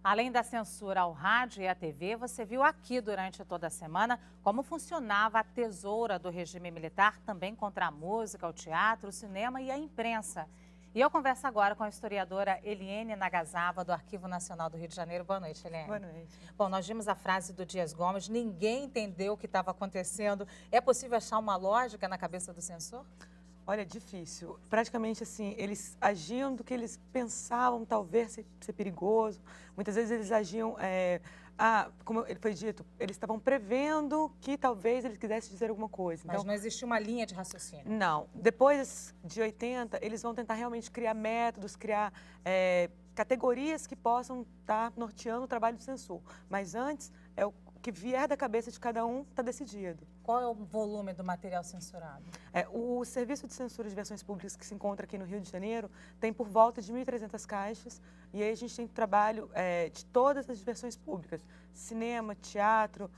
Além da censura ao rádio e à TV, você viu aqui durante toda a semana como funcionava a tesoura do regime militar, também contra a música, o teatro, o cinema e a imprensa. E eu converso agora com a historiadora Eliene Nagasawa, do Arquivo Nacional do Rio de Janeiro. Boa noite, Eliene. Boa noite. Bom, nós vimos a frase do Dias Gomes, ninguém entendeu o que estava acontecendo. É possível achar uma lógica na cabeça do censor? Olha, difícil. Praticamente assim, eles agiam do que eles pensavam talvez ser perigoso. Muitas vezes eles agiam, como ele foi dito, eles estavam prevendo que talvez eles quisessem dizer alguma coisa. Mas não existia uma linha de raciocínio. Não. Depois de 80, eles vão tentar realmente criar métodos, criar categorias que possam estar norteando o trabalho do censor. Mas antes, o que vier da cabeça de cada um está decidido. Qual é o volume do material censurado? O Serviço de Censura de Versões Públicas, que se encontra aqui no Rio de Janeiro, tem por volta de 1.300 caixas. E aí a gente tem trabalho de todas as versões públicas. Cinema, teatro,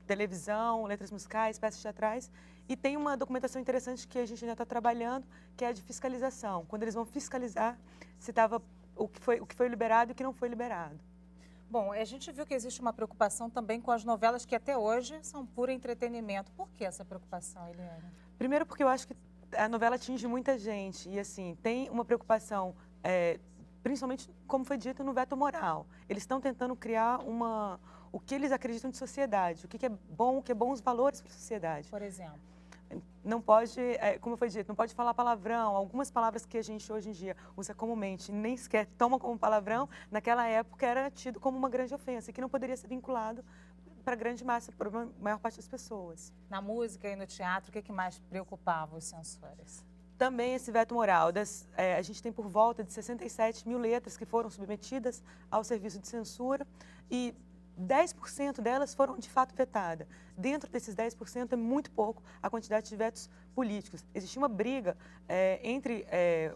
televisão, letras musicais, peças teatrais. E tem uma documentação interessante que a gente ainda está trabalhando, que é a de fiscalização. Quando eles vão fiscalizar se estava o que foi liberado e o que não foi liberado. Bom, a gente viu que existe uma preocupação também com as novelas que até hoje são puro entretenimento. Por que essa preocupação, Eliane? Primeiro porque eu acho que a novela atinge muita gente e assim, tem uma preocupação, principalmente como foi dito no veto moral. Eles estão tentando criar o que eles acreditam de sociedade, o que é bom, os valores para a sociedade. Por exemplo? Não pode, como foi dito, não pode falar palavrão. Algumas palavras que a gente hoje em dia usa comumente, nem sequer toma como palavrão, naquela época era tido como uma grande ofensa, que não poderia ser vinculado para a grande massa, para a maior parte das pessoas. Na música e no teatro, o que mais preocupava os censores? Também esse veto moral. A gente tem por volta de 67 mil letras que foram submetidas ao serviço de censura e 10% delas foram de fato vetadas. Dentro desses 10% é muito pouco a quantidade de vetos políticos. Existia uma briga entre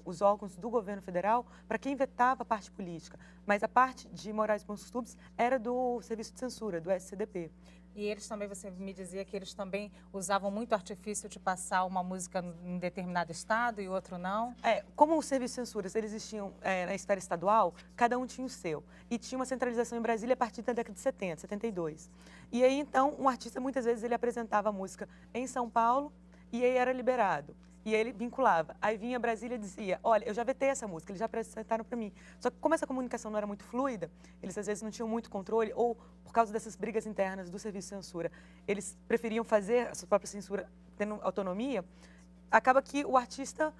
os órgãos do governo federal para quem vetava a parte política, mas a parte de morais e bons costumes era do serviço de censura, do SCDP. E eles também, você me dizia que eles também usavam muito artifício de passar uma música em determinado estado e outro não? Como os serviços de censura eles existiam na esfera estadual, cada um tinha o seu. E tinha uma centralização em Brasília a partir da década de 70, 72. E aí, então, um artista, muitas vezes, ele apresentava a música em São Paulo e aí era liberado. E aí ele vinculava. Aí vinha Brasília e dizia, olha, eu já vetei essa música, eles já apresentaram para mim. Só que como essa comunicação não era muito fluida, eles às vezes não tinham muito controle, ou por causa dessas brigas internas do serviço de censura, eles preferiam fazer a sua própria censura tendo autonomia, acaba que o artista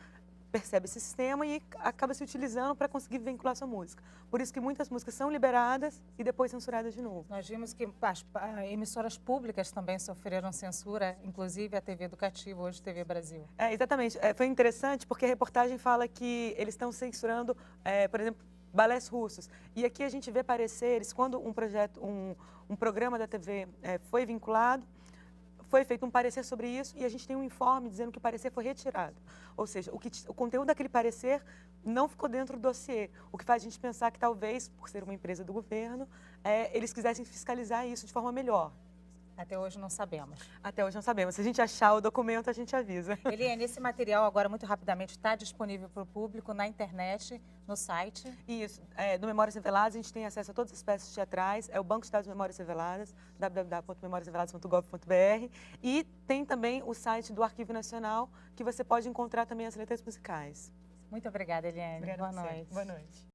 percebe esse sistema e acaba se utilizando para conseguir vincular sua música. Por isso que muitas músicas são liberadas e depois censuradas de novo. Nós vimos que as emissoras públicas também sofreram censura, inclusive a TV Educativa, hoje TV Brasil. Exatamente. Foi interessante porque a reportagem fala que eles estão censurando, por exemplo, balés russos. E aqui a gente vê pareceres, quando um programa da TV foi vinculado, foi feito um parecer sobre isso e a gente tem um informe dizendo que o parecer foi retirado. Ou seja, o conteúdo daquele parecer não ficou dentro do dossiê, o que faz a gente pensar que talvez, por ser uma empresa do governo, eles quisessem fiscalizar isso de forma melhor. Até hoje não sabemos. Até hoje não sabemos. Se a gente achar o documento, a gente avisa. Eliane, esse material agora, muito rapidamente, está disponível para o público na internet, no site? Isso. No Memórias Reveladas, a gente tem acesso a todas as peças teatrais. É o Banco de Dados Memórias Reveladas, www.memoriasreveladas.gov.br. E tem também o site do Arquivo Nacional, que você pode encontrar também as letras musicais. Muito obrigada, Eliane. Obrigada. Boa noite. Boa noite.